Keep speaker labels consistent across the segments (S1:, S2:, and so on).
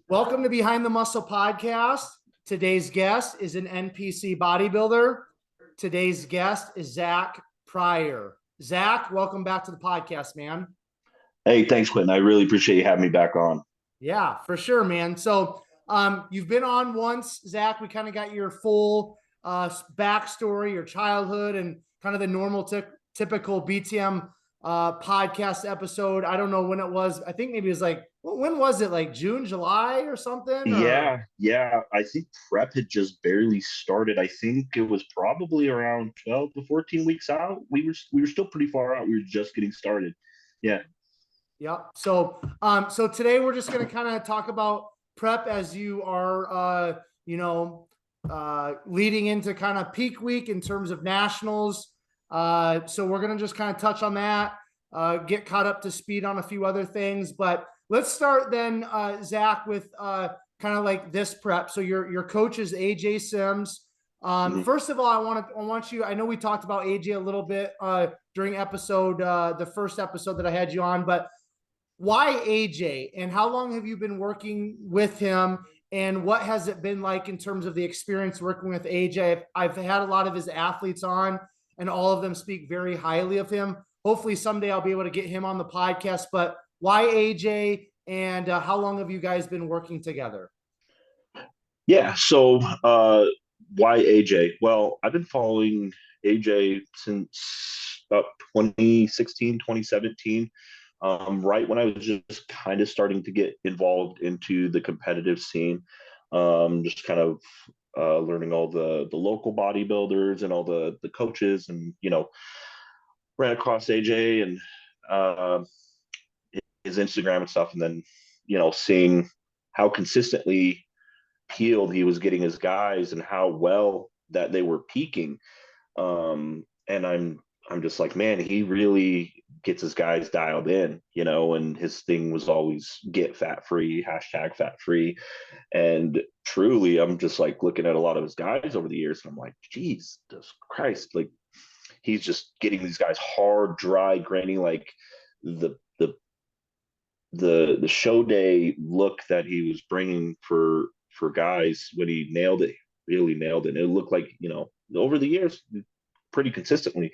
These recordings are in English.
S1: Welcome to Behind the Muscle podcast. Today's guest is an NPC bodybuilder. Today's guest is Zack Pryor. Zack, welcome back to the podcast, man.
S2: Hey, thanks, Quentin. I really appreciate you having me back on.
S1: Yeah, for sure, man. So you've been on once, Zack. We kind of got your full backstory, your childhood, and kind of the normal typical BTM podcast episode. I don't know when it was. I think maybe it was like, when was it? Like June, July or something? Or
S2: Yeah. I think prep had just barely started. I think it was probably around 12 to 14 weeks out. We were still pretty far out. We were just getting started. Yeah.
S1: yeah. So today we're just going to kind of talk about prep as you are, leading into kind of peak week in terms of nationals. So we're going to just kind of touch on that, get caught up to speed on a few other things. But let's start then, Zack, with kind of like this prep. So your coach is AJ Sims.
S2: Mhm.
S1: First of all, I want you. I know we talked about AJ a little bit during the first episode that I had you on, but why AJ, and how long have you been working with him? And what has it been like in terms of the experience working with AJ? I've had a lot of his athletes on, and all of them speak very highly of him. Hopefully someday I'll be able to get him on the podcast. But why AJ, and how long have you guys been working together?
S2: Yeah. Why AJ? Well, I've been following AJ since about 2016, 2017. Right when I was just kind of starting to get involved into the competitive scene, just kind of learning all the local bodybuilders and all the coaches, and ran across AJ and uh, his Instagram and stuff, and then seeing how consistently peeled he was getting his guys and how well that they were peaking. And I'm just like, man, he really gets his guys dialed in, and his thing was always get fat free, hashtag fat free. And truly, I'm just like looking at a lot of his guys over the years, and I'm like, Jesus Christ, like he's just getting these guys hard, dry, grainy, like the the the show day look that he was bringing for guys when he nailed it, really nailed it. And it looked like, over the years, pretty consistently.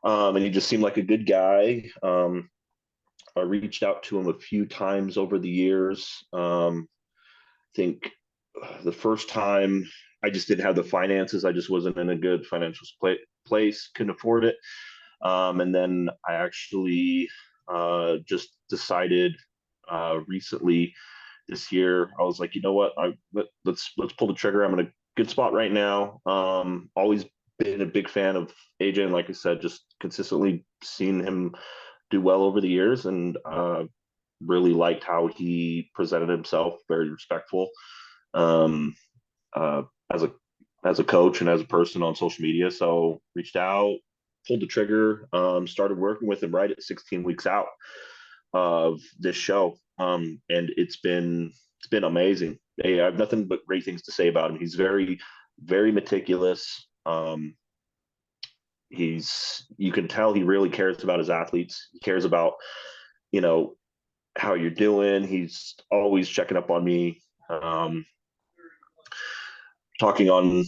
S2: And he just seemed like a good guy. I reached out to him a few times over the years. I think the first time I just didn't have the finances. I just wasn't in a good financial place, couldn't afford it. And then I actually just decided recently this year. I was like, you know what? Let's pull the trigger. I'm in a good spot right now. Always been a big fan of AJ, and like I said, just consistently seen him do well over the years, and really liked how he presented himself. Very respectful, um, uh, as a coach and as a person on social media. So reached out, pulled the trigger, started working with him right at 16 weeks out of this show. And it's been amazing. Hey, I have nothing but great things to say about him. He's very, very meticulous. You can tell he really cares about his athletes. He cares about, you know, how you're doing. He's always checking up on me. Talking on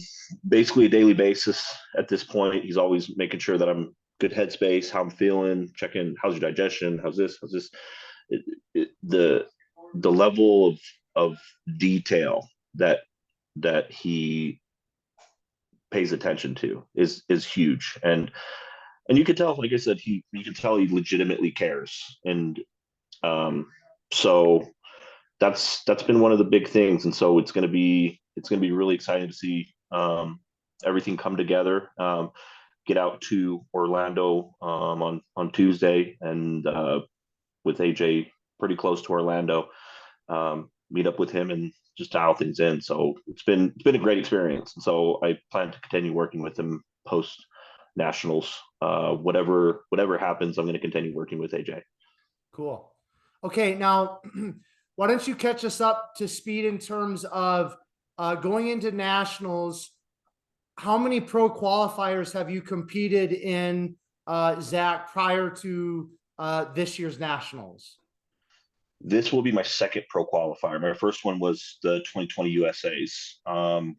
S2: basically a daily basis at this point. He's always making sure that I'm good headspace, how I'm feeling, checking how's your digestion, how's this. The level of detail that he pays attention to is huge, and you can tell, like I said, you can tell he legitimately cares, and um, so that's been one of the big things, and so it's gonna be really exciting to see everything come together. Get out to Orlando on Tuesday, and with AJ pretty close to Orlando, meet up with him and just dial things in. So it's been a great experience, and so I plan to continue working with him post nationals. Whatever happens, I'm going to continue working with AJ.
S1: Cool. Okay, now why don't you catch us up to speed in terms of going into nationals? How many pro qualifiers have you competed in, Zack, prior to this year's nationals?
S2: This will be my second pro qualifier. My first one was the 2020 USA's,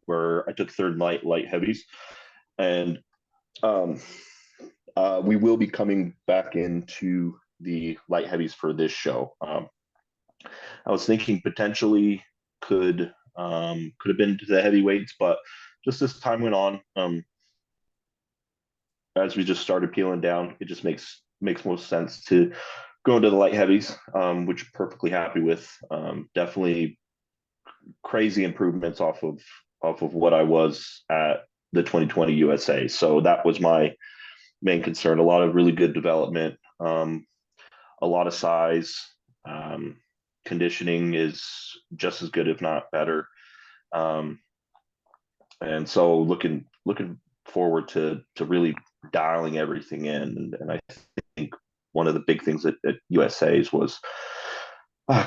S2: where I took third light heavies, and um, we will be coming back into the light heavies for this show. I was thinking potentially could have been to the heavyweights, but just as time went on, as we just started peeling down, it just makes most sense to go into the light heavies, which I'm perfectly happy with. Definitely crazy improvements off of what I was at the 2020 USA. So that was my main concern. A lot of really good development, a lot of size. Conditioning is just as good, if not better. And so looking forward to really dialing everything in. And I think one of the big things at USA's was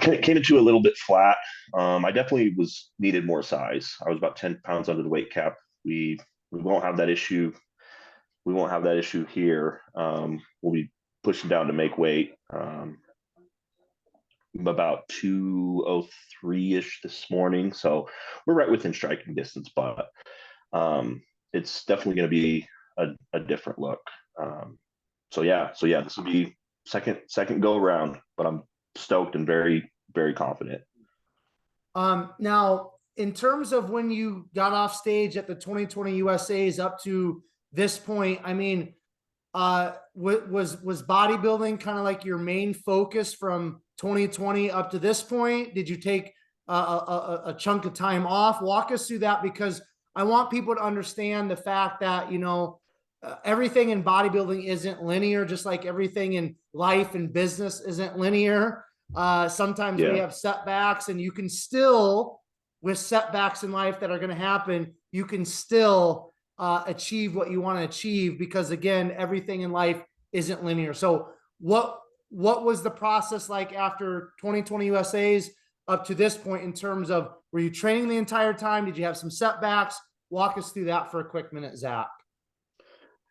S2: came into a little bit flat. I definitely was needed more size. I was about 10 pounds under the weight cap. We won't have that issue. We won't have that issue here. We'll be pushing down to make weight. About 203-ish this morning, so we're right within striking distance, but it's definitely going to be a different look. So yeah, this will be second go around, but I'm stoked and very, very confident.
S1: Now, in terms of when you got off stage at the 2020 USA's up to this point, I mean, was bodybuilding kind of like your main focus from 2020 up to this point? Did you take a chunk of time off? Walk us through that, because I want people to understand the fact that, you know, everything in bodybuilding isn't linear, just like everything in life and business isn't linear. Sometimes we have setbacks, and you can still, with setbacks in life that are going to happen, you can still achieve what you want to achieve, because again, everything in life isn't linear. So what was the process like after 2020 USA's up to this point, in terms of, were you training the entire time? Did you have some setbacks? Walk us through that for a quick minute, Zach.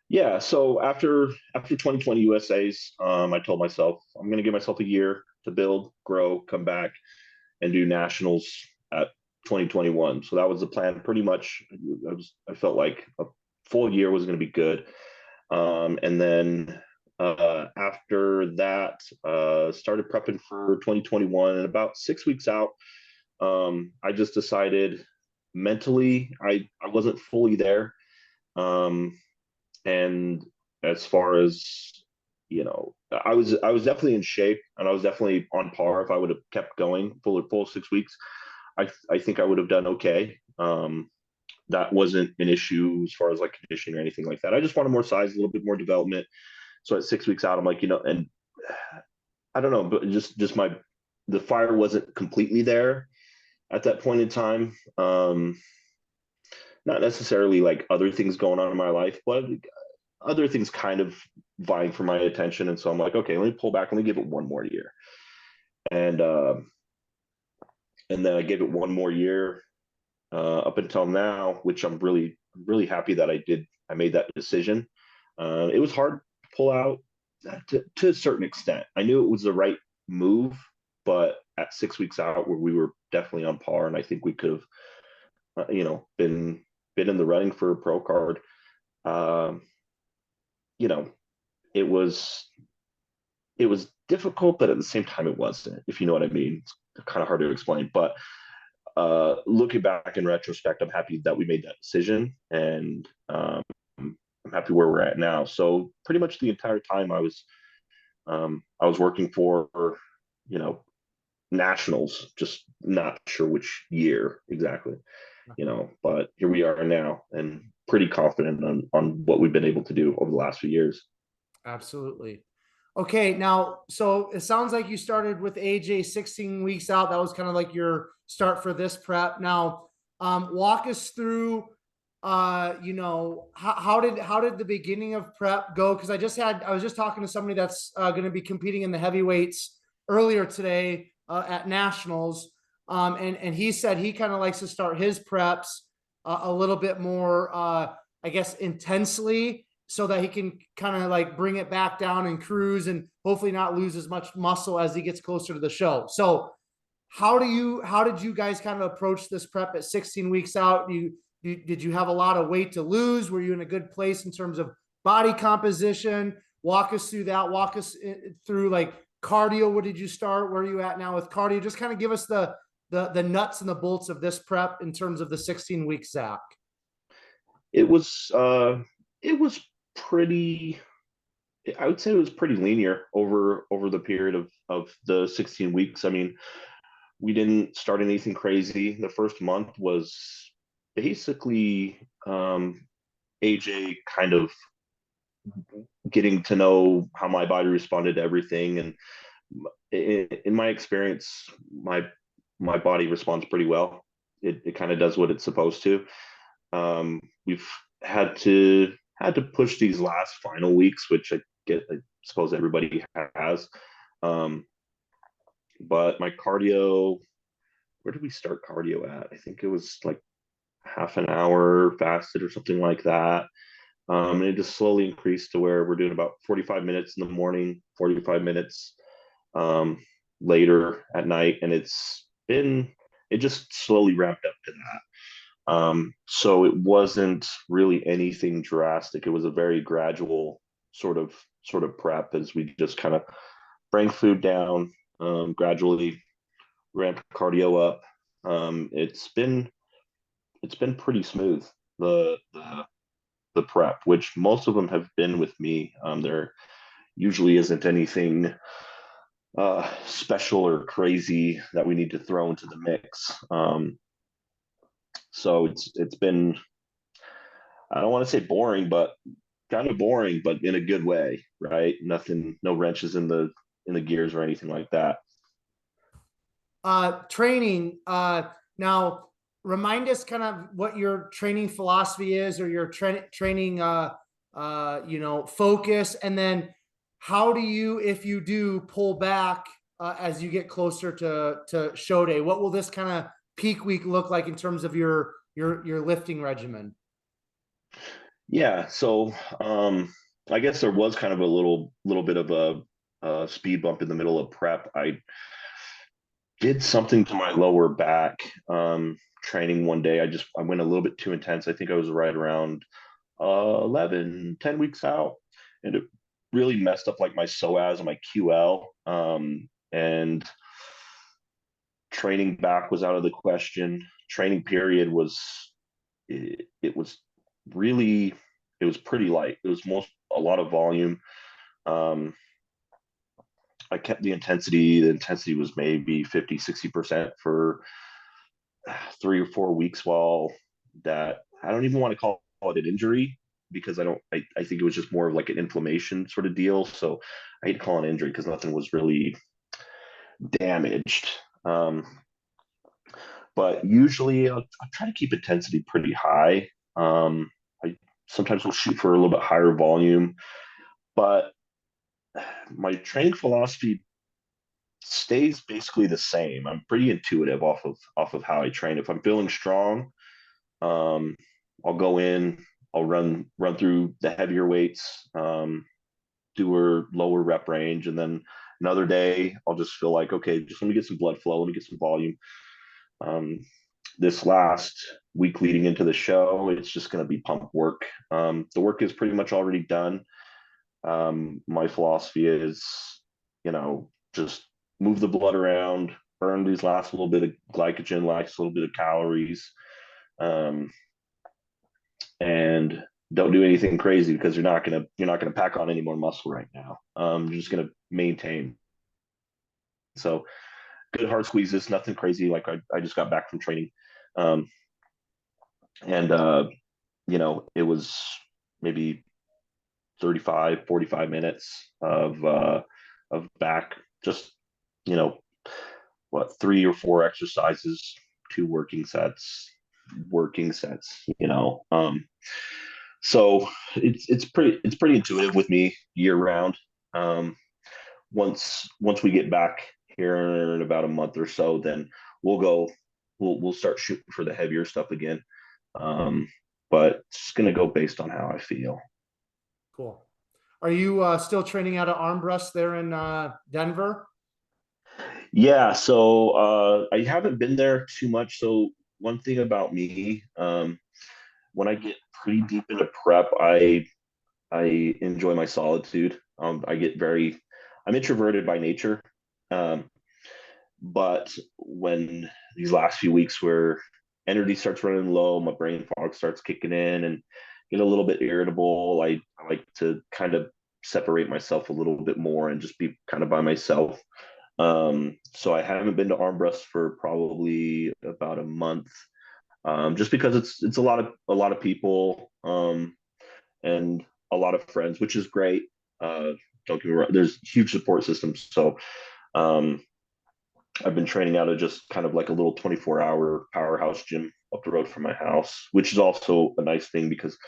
S2: Yeah, so after 2020 USA's, I told myself I'm going to give myself a year to build, grow, come back, and do nationals at 2021. So that was the plan. Pretty much, I felt like a full year was going to be good. And then after that, started prepping for 2021. And about 6 weeks out, I just decided mentally I wasn't fully there. And as far as, you know, I was definitely in shape, and I was definitely on par. If I would have kept going full 6 weeks, I think I would have done okay. That wasn't an issue as far as like conditioning or anything like that. I just wanted more size, a little bit more development. So at 6 weeks out, I'm like, you know, and I don't know, but just the fire wasn't completely there at that point in time. Not necessarily like other things going on in my life, but other things kind of vying for my attention. And so I'm like, okay, let me pull back. Let me give it one more year. And then I gave it one more year up until now, which I'm really happy that I did. I made that decision. It was hard to pull out to a certain extent. I knew it was the right move, but at 6 weeks out, where we were definitely on par, and I think we could have, you know, been in the running for a pro card. You know, it was difficult, but at the same time, it wasn't. If you know what I mean, it's kind of hard to explain. But looking back in retrospect, I'm happy that we made that decision, and I'm happy where we're at now. So pretty much the entire time I was working for, you know, nationals, just not sure which year exactly, you know, but here we are now, and pretty confident on what we've been able to do over the last few years.
S1: Absolutely. Okay, now, so it sounds like you started with AJ 16 weeks out. That was kind of like your start for this prep. Now, walk us through, you know, how did the beginning of prep go? Because I was just talking to somebody that's going to be competing in the heavyweights earlier today at nationals, and he said he kind of likes to start his preps a little bit more, I guess, intensely. so that he can kind of like bring it back down and cruise and hopefully not lose as much muscle as he gets closer to the show. So how did you guys kind of approach this prep at 16 weeks out? Did you have a lot of weight to lose? Were you in a good place in terms of body composition? Walk us through that. Walk us through like cardio. What did you start? Where are you at now with cardio? Just kind of give us the nuts and the bolts of this prep in terms of the 16 weeks, Zach.
S2: It was pretty, I would say it was pretty linear over the period of the 16 weeks. I mean, we didn't start anything crazy. The first month was basically AJ kind of getting to know how my body responded to everything. And in my experience, my body responds pretty well. It kind of does what it's supposed to. We've had to push these last final weeks, which I suppose everybody has. But my cardio, where did we start cardio at? I think it was like half an hour fasted or something like that. And it just slowly increased to where we're doing about 45 minutes in the morning, 45 minutes later at night. And it just slowly ramped up to that. So it wasn't really anything drastic. It was a very gradual sort of prep as we just kind of bring food down, gradually ramp cardio up. It's been pretty smooth, the prep, which most of them have been with me. There usually isn't anything special or crazy that we need to throw into the mix. So it's been, I don't want to say boring, but kind of boring, but in a good way, right? Nothing, no wrenches in the gears or anything like that.
S1: Training. Now remind us kind of what your training philosophy is, or your training focus, and then how do you, if you do, pull back as you get closer to show day? What will this kind of peak week look like in terms of your lifting regimen?
S2: Yeah, so I guess there was kind of a little bit of a speed bump in the middle of prep. I did something to my lower back training one day. I went a little bit too intense. I think I was right around 11, 10 weeks out, and it really messed up like my psoas and my QL. And training back was out of the question. Training period was, it was really, it was pretty light. It was a lot of volume. I kept the intensity. The intensity was maybe 50, 60% for 3 or 4 weeks, while that, I don't even want to call it an injury, because I think it was just more of like an inflammation sort of deal. So I hate to call it an injury because nothing was really damaged. But usually I'll try to keep intensity pretty high. I sometimes will shoot for a little bit higher volume, but my training philosophy stays basically the same. I'm pretty intuitive off of how I train. If I'm feeling strong, I'll go in, I'll run through the heavier weights, do a lower rep range, and then another day I'll just feel like, okay, just let me get some blood flow, let me get some volume. This last week leading into the show, it's just going to be pump work. The work is pretty much already done. My philosophy is, just move the blood around, burn these last little bit of glycogen, last little bit of calories, and don't do anything crazy, because you're not gonna pack on any more muscle right now. You're just gonna maintain. So good hard squeezes, nothing crazy. Like I just got back from training, um, and it was maybe 35, 45 minutes of back, just you know what, 3 or 4 exercises, 2 working sets. So it's pretty intuitive with me year round. Once we get back here in about a month or so, then we'll start shooting for the heavier stuff again. But it's just gonna go based on how I feel.
S1: Cool. Are you still training out of arm breasts there in Denver?
S2: Yeah, so I haven't been there too much. So one thing about me, when I get pretty deep into prep, I enjoy my solitude. I'm introverted by nature. Um, but when these last few weeks where energy starts running low, my brain fog starts kicking in and get a little bit irritable, I like to kind of separate myself a little bit more and just be kind of by myself. So I haven't been to arm breasts for probably about a month, just because it's a lot of people, and a lot of friends, which is great. Uh, don't get me wrong, there's huge support systems. So um, I've been training out of just kind of like a little 24-hour powerhouse gym up the road from my house, which is also a nice thing because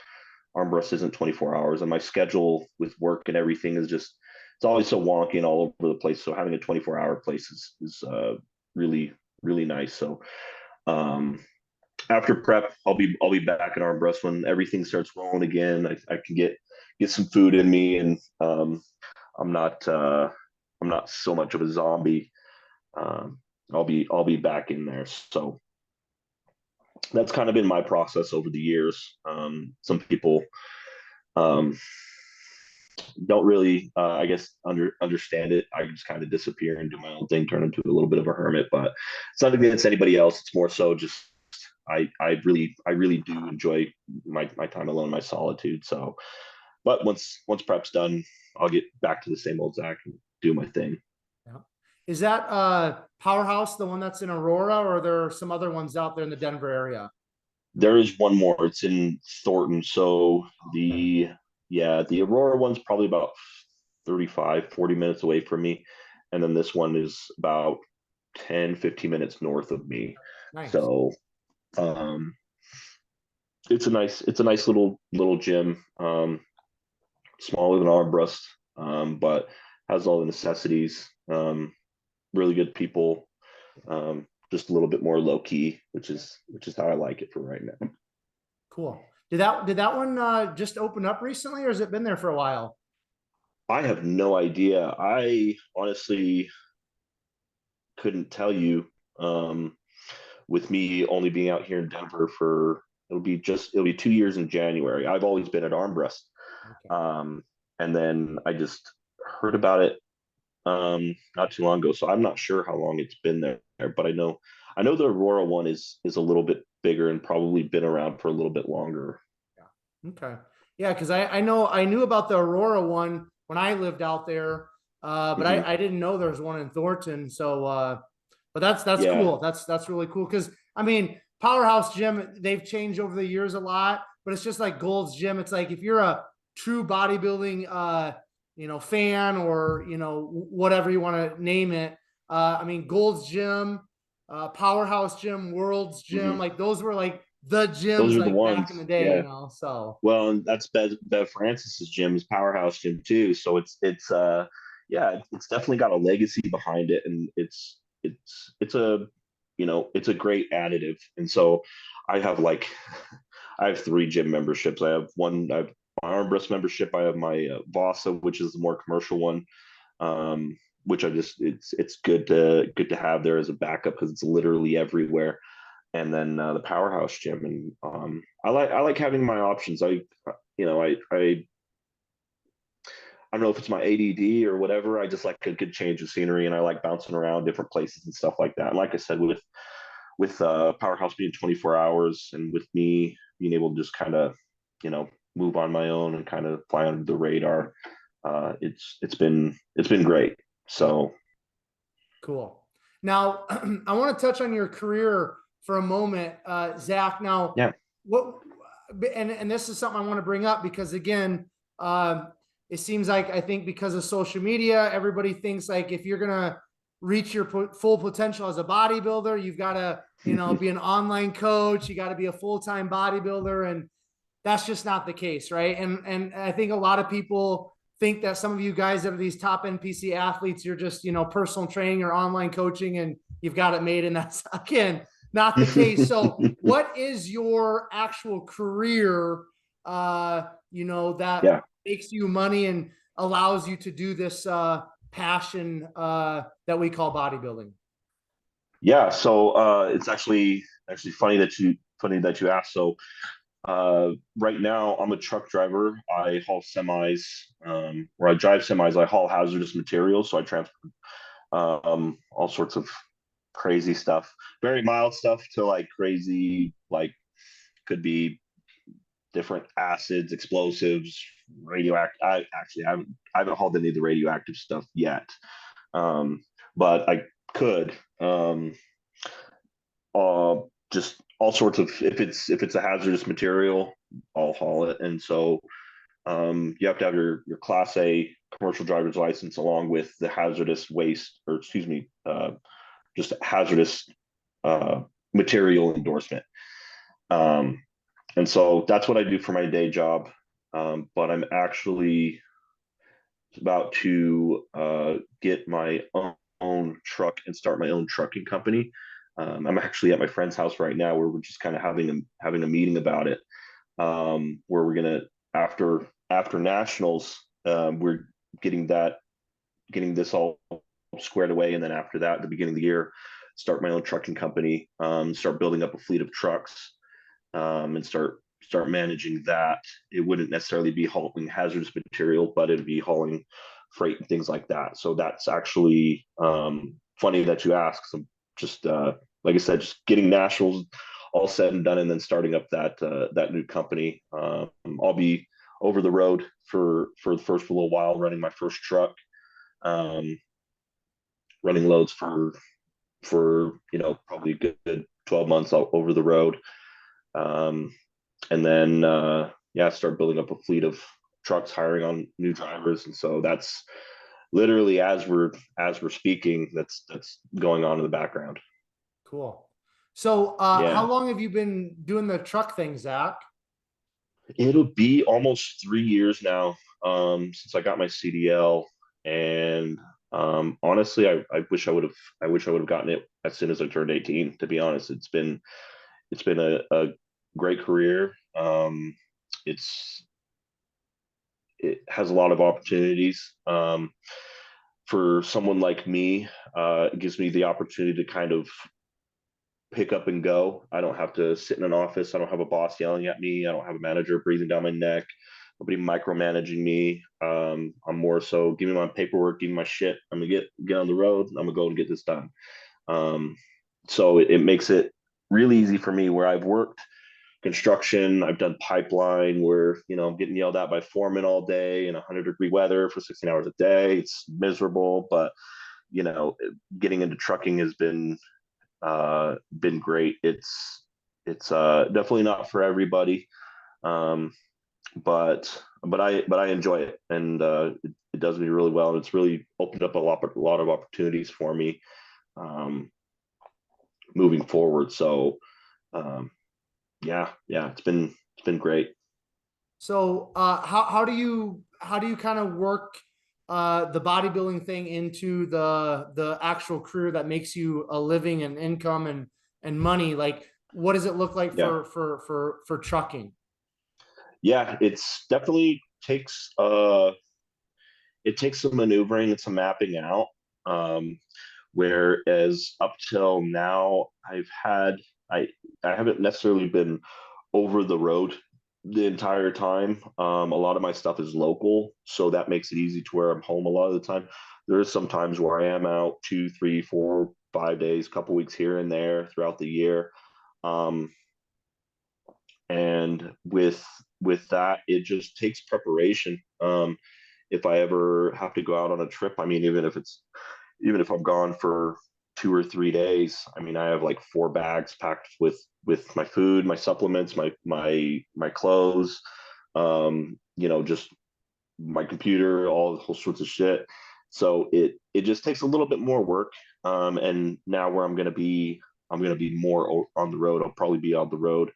S2: arm breast isn't 24 hours, and my schedule with work and everything is just it's always so wonky and all over the place. So having a 24-hour place is really really nice. So um, after prep, I'll be back in arm breast when everything starts rolling again. I can get some food in me, and I'm not uh, I'm not so much of a zombie. um, I'll be back in there. So that's kind of been my process over the years. Some people um, don't really, I guess, understand it. I just kind of disappear and do my own thing, turn into a little bit of a hermit. But it's not against anybody else. It's more so just I really do enjoy my time alone, my solitude. So, but once prep's done, I'll get back to the same old Zach and do my thing.
S1: Yeah. Is that Powerhouse the one that's in Aurora, or are there some other ones out there in the Denver area?
S2: There is one more. It's in Thornton. So
S1: Okay.
S2: the Aurora one's probably about 35, 40 minutes away from me. And then this one is about 10, 15 minutes north of me.
S1: Nice.
S2: So um it's a nice little gym. Smaller than Armbrust, but has all the necessities. Really good people. Just a little bit more low key, which is how I like it for right now.
S1: Cool. Did that one just open up recently, or has it been there for a while?
S2: I have no idea. I honestly couldn't tell you. Um, with me only being out here in Denver for it'll be 2 years in January. I've always been at Armbrust,
S1: Okay.
S2: um, and then I just heard about it not too long ago. So I'm not sure how long it's been there, but I know the Aurora one is a little bit bigger and probably been around for a little bit longer.
S1: Yeah. Okay. Yeah, because I knew about the Aurora one when I lived out there, but
S2: Hmm.
S1: I didn't know there was one in Thornton. So, but that's
S2: Yeah.
S1: cool. That's really cool because I mean, Powerhouse Gym, they've changed over the years a lot, but it's just like Gold's Gym. It's like if you're a true bodybuilding fan, or whatever you want to name it. I mean, Gold's Gym, Powerhouse Gym, World's Gym,
S2: Hmm.
S1: like those were like the
S2: Those
S1: gyms
S2: are the
S1: like back in
S2: ones.
S1: the day,
S2: Yeah.
S1: so
S2: Well, and that's Bev Francis's gym is Powerhouse Gym too. So yeah, it's definitely got a legacy behind it, and it's a great additive. And so I have like I have three gym memberships. I have my armbrust membership. I have my Vasa, which is the more commercial one, um, which it's good to have there as a backup because it's literally everywhere. And then the Powerhouse Gym, and I like having my options. I don't know if it's my ADD or whatever. I just like a good change of scenery, and I like bouncing around different places and stuff like that. And like I said, with Powerhouse being 24 hours, and with me being able to just kind of move on my own and kind of fly under the radar, it's been great.
S1: yeah,
S2: So
S1: cool. Now, I want to touch on your career for a moment, Zach. Now,
S2: yeah.
S1: what, and this is something I want to bring up because again, it seems like I think because of social media, everybody thinks like if you're gonna reach your full potential as a bodybuilder, you've got to be an online coach, you got to be a full-time bodybuilder, and that's just not the case, right? And I think a lot of people think that some of you guys that are these top NPC athletes, you're just personal training or online coaching, and you've got it made. And that's again not the case. So, what is your actual career? That
S2: Yeah.
S1: makes you money and allows you to do this passion that we call bodybuilding?
S2: Yeah, so it's actually funny that you asked. So right now I'm a truck driver. I haul semis, or I drive semis. I haul hazardous materials, so I transport all sorts of crazy stuff, very mild stuff to like crazy, like could be different acids, explosives, radioactive. I haven't hauled any of the radioactive stuff yet, um, but I could. Uh, just all sorts of, if it's a hazardous material, I'll haul it. And so you have to have your Class A commercial driver's license along with the hazardous waste, or excuse me, just hazardous uh, material endorsement. Um, and so that's what I do for my day job. But I'm actually about to get my own truck and start my own trucking company. I'm actually at my friend's house right now, where we're just kind of having a meeting about it. Where we're gonna, after nationals, we're getting getting this all squared away, and then after that, at the beginning of the year, start my own trucking company, start building up a fleet of trucks, and start managing that. It wouldn't necessarily be hauling hazardous material, but it'd be hauling freight and things like that. So that's actually funny that you ask. So just like I said, just getting nationals all said and done, and then starting up that new company. I'll be over the road for the first little while, running my first truck, um, running loads for probably a good 12 months over the road. Um, and then yeah, start building up a fleet of trucks, hiring on new drivers. And so that's literally, as we're speaking, that's going on in the background.
S1: Cool. So, how
S2: Yeah,
S1: long have you been doing the truck thing, Zach?
S2: it'll be almost 3 years now, since I got my CDL. And honestly, I wish I would have gotten it as soon as I turned 18. To be honest, it's been a great career. It's it has a lot of opportunities. For someone like me, it gives me the opportunity to kind of pick up and go. I don't have to sit in an office. I don't have a boss yelling at me. I don't have a manager breathing down my neck. Nobody micromanaging me. I'm more so, give me my paperwork, give me my shit. I'm gonna get on the road. I'm gonna go and get this done. Um, so it makes it really easy for me. Where I've worked construction, I've done pipeline, where I'm getting yelled at by foremen all day in 100-degree weather for 16 hours a day. It's miserable. But you know getting into trucking has been great. It's definitely not for everybody, um, but I enjoy it, and it does me really well, and it's really opened up a lot of opportunities for me, um, moving forward. So um, yeah, it's been great.
S1: So, how do you kind of work the bodybuilding thing into the actual career that makes you a living and income and money? Like, what does it look like
S2: Yeah,
S1: for trucking?
S2: yeah, it's definitely takes some maneuvering and some mapping out. Um, Whereas up till now, I I haven't necessarily been over the road the entire time. A lot of my stuff is local, so that makes it easy to where I'm home a lot of the time. There is some times where I am out 2, 3, 4, 5 days, couple weeks here and there throughout the year. Um, and with that, it just takes preparation. If I ever have to go out on a trip, I mean, even if I'm gone for 2 or 3 days, I mean, I have like 4 bags packed with my food, my supplements, my clothes, just my computer, all the whole sorts of shit. So it just takes a little bit more work. And now where I'm gonna be more on the road. I'll probably be on the road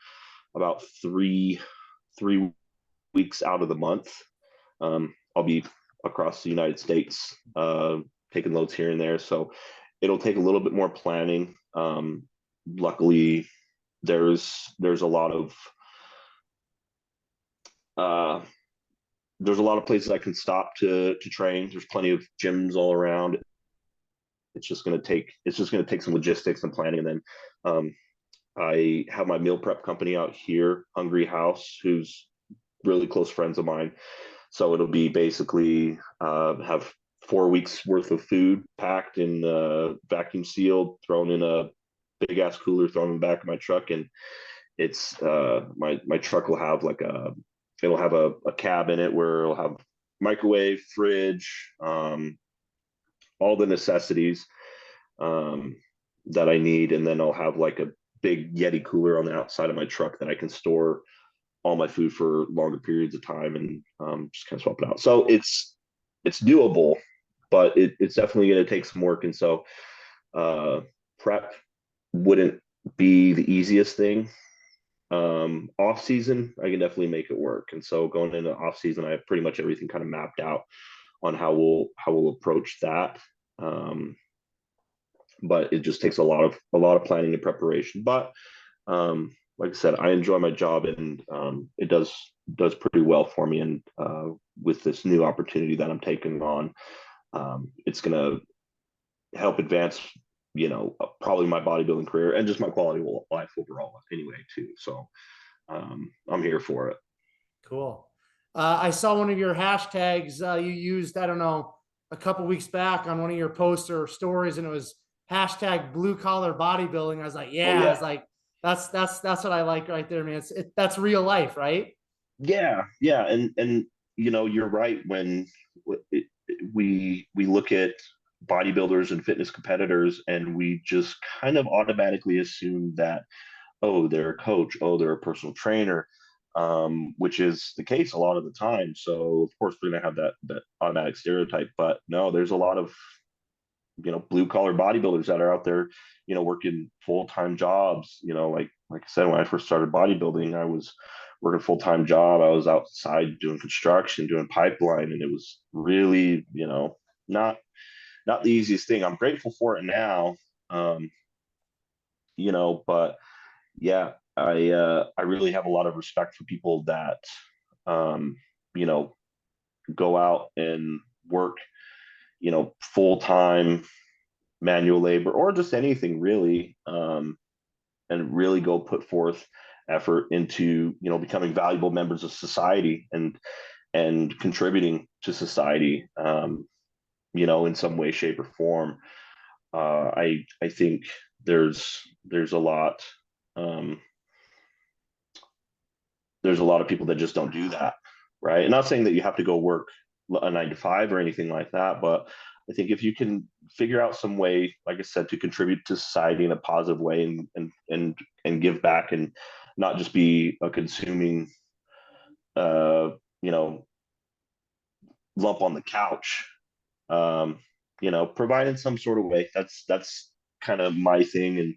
S2: about three weeks out of the month. I'll be across the United States, taking loads here and there. So it'll take a little bit more planning. Luckily, there's a lot of uh, there's a lot of places I can stop to train. There's plenty of gyms all around. It's just going to take some logistics and planning. And then I have my meal prep company out here, Hungry House, who's really close friends of mine. So it'll be basically have 4 weeks worth of food packed in vacuum sealed, thrown in a big ass cooler, thrown in the back of my truck, and it's my truck will have it'll have a cab in it where it'll have microwave, fridge, all the necessities that I need, and then I'll have like a big Yeti cooler on the outside of my truck that I can store all my food for longer periods of time, and just kind of swap it out. So it's doable, but it's definitely going to take some work. And so prep wouldn't be the easiest thing. Off season, I can definitely make it work. And so going into off season, I have pretty much everything kind of mapped out on how we'll approach that. But it just takes a lot of planning and preparation. But like I said, I enjoy my job, and it does pretty well for me. And with this new opportunity that I'm taking on, it's going to help advance, probably my bodybuilding career and just my quality of life overall anyway too. So I'm here for it.
S1: Cool. I saw one of your hashtags you used, I don't know, a couple weeks back on one of your posts or stories, and it was hashtag blue collar bodybuilding. I was like, yeah,
S2: Oh, yeah.
S1: I was like, that's what I like right there, man. That's real life, right?
S2: Yeah, yeah, and you're right. When we look at bodybuilders and fitness competitors, and we just kind of automatically assume that, oh, they're a coach, oh, they're a personal trainer, which is the case a lot of the time. So of course we're gonna have that automatic stereotype, but no, there's a lot of blue collar bodybuilders that are out there, working full time jobs. Like I said, when I first started bodybuilding, I was working a full time job. I was outside doing construction, doing pipeline, and it was really, not the easiest thing. I'm grateful for it now, um, but yeah, I really have a lot of respect for people that um, you know go out and work, full time manual labor or just anything really, and really go put forth effort into becoming valuable members of society and contributing to society, in some way, shape, or form. I think there's a lot um, there's a lot of people that just don't do that, right? And not saying that you have to go work a 9 to 5 or anything like that, but I think if you can figure out some way, like I said, to contribute to society in a positive way, and give back, and not just be a consuming uh you know lump on the couch, providing some sort of way. That's kind of my thing. And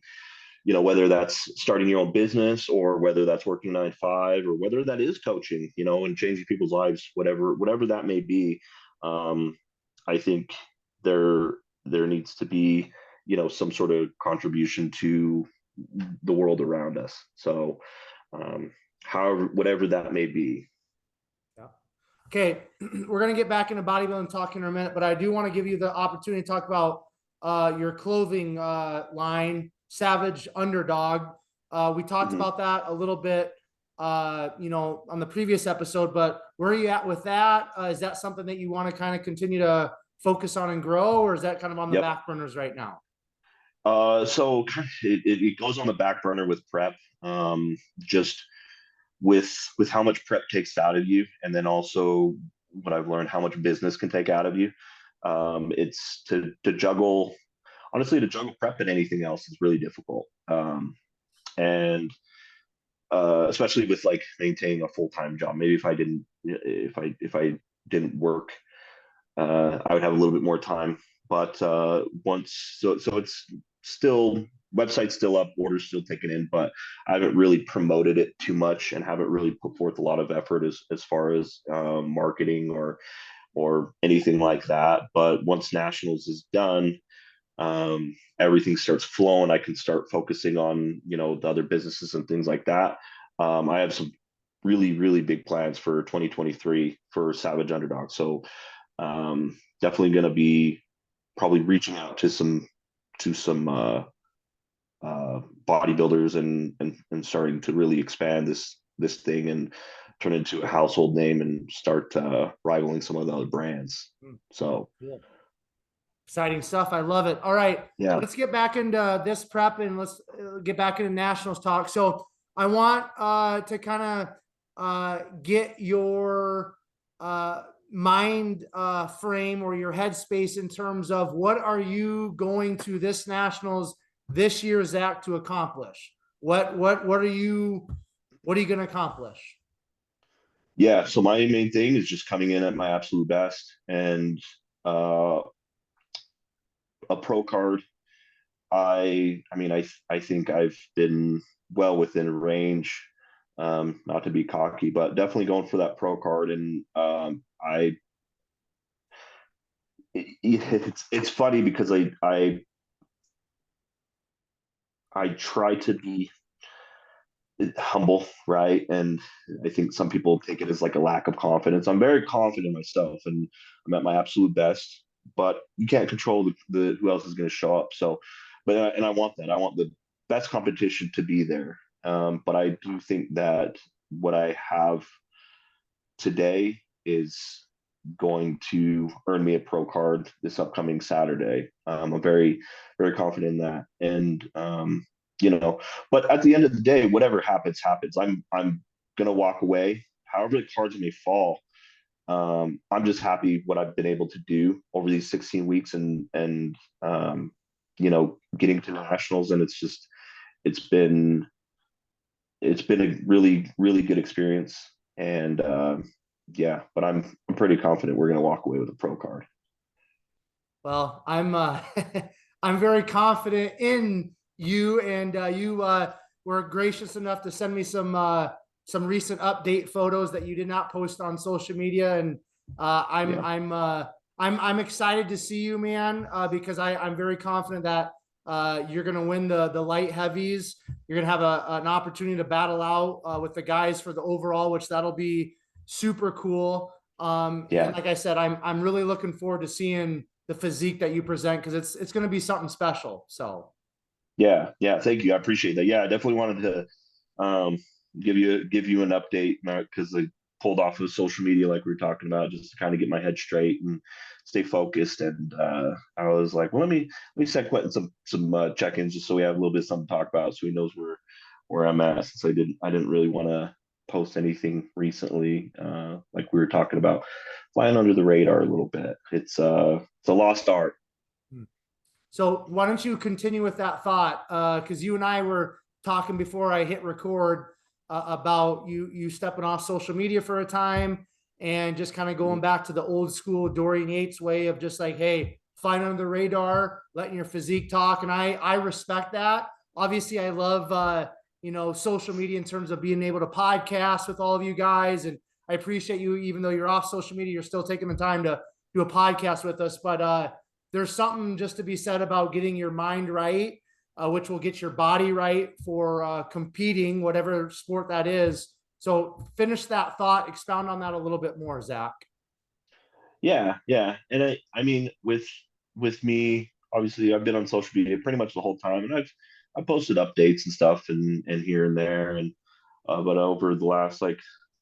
S2: whether that's starting your own business, or whether that's working 9 to 5, or whether that is coaching, and changing people's lives, whatever that may be. I think there needs to be, some sort of contribution to the world around us. So, however, whatever that may be.
S1: Yeah. Okay, we're gonna get back into bodybuilding talking in a minute, but I do want to give you the opportunity to talk about your clothing line, Savage Underdog. We talked
S2: Mhm.
S1: about that a little bit, on the previous episode. But where are you at with that? Is that something that you want to kind of continue to focus on and grow, or is that kind of on the
S2: Yep.
S1: back burners right now?
S2: So it goes on the back burner with prep, just with how much prep takes out of you, and then also what I've learned, how much business can take out of you. It's to juggle, honestly, to juggle prep and anything else is really difficult. And especially with like maintaining a full-time job. Maybe if I didn't work, I would have a little bit more time. But so it's still, website's still up, orders still taken in, but I haven't really promoted it too much, and haven't really put forth a lot of effort as far as marketing or anything like that. But once nationals is done, everything starts flowing. I can start focusing on the other businesses and things like that. I have some really big plans for 2023 for Savage Underdog. So definitely going to be probably reaching out to some bodybuilders and starting to really expand this thing and turn it into a household name and start rivaling some of the other brands. So
S1: Cool. Exciting stuff. I love it. All right,
S2: yeah,
S1: let's get back into this prep and let's get back into nationals talk. So I want to kind of get your mind frame or your headspace in terms of what are you going to this nationals this year, Zach, to accomplish? What are you going to accomplish?
S2: yeah. So my main thing is just coming in at my absolute best and uh, a pro card. I mean I think I've been well within range. Not to be cocky, but definitely going for that pro card. And it's funny because I try to be humble, right? And I think some people take it as like a lack of confidence. I'm very confident in myself, and I'm at my absolute best. But you can't control the who else is going to show up. So, but and I want that. I want the best competition to be there. But I do think that what I have today is going to earn me a pro card this upcoming Saturday. I'm very confident in that, and you know, but at the end of the day, whatever happens, happens. I'm gonna walk away, however the cards may fall. I'm just happy what I've been able to do over these 16 weeks, and you know, getting to nationals, and it's been it's been a really good experience, and yeah, but I'm pretty confident we're gonna walk away with a pro card.
S1: Well, I'm I'm very confident in you, and you were gracious enough to send me some recent update photos that you did not post on social media, and
S2: Yeah,
S1: I'm excited to see you, man, because I'm very confident that you're going to win the light heavies. You're going to have an opportunity to battle out with the guys for the overall, which that'll be super cool. And
S2: yeah,
S1: like I said, I'm really looking forward to seeing the physique that you present because it's going to be something special. So
S2: yeah. Thank you. I appreciate that. Yeah, I definitely wanted to give you an update because I pulled off of social media like we were talking about just to kind of get my head straight and stay focused. And I was like, well, let me send Quentin some check-ins just so we have a little bit of something to talk about, so he knows where I'm at. Since I didn't really want to post anything recently, like we were talking about, flying under the radar a little bit. It's a lost art.
S1: So why don't you continue with that thought? Because you and I were talking before I hit record about you stepping off social media for a time and just kind of going back to the old school Dorian Yates way of just like, hey, flying under the radar, letting your physique talk, and I respect that. Obviously, I love social media in terms of being able to podcast with all of you guys, and I appreciate you even though you're off social media, you're still taking the time to do a podcast with us, but there's something just to be said about getting your mind right, which will get your body right for competing, whatever sport that is. So finish that thought, expound on that a little bit more, Zach.
S2: Yeah. And I mean, with me, obviously, I've been on social media pretty much the whole time, and I posted updates and stuff and here and there, and but over the last like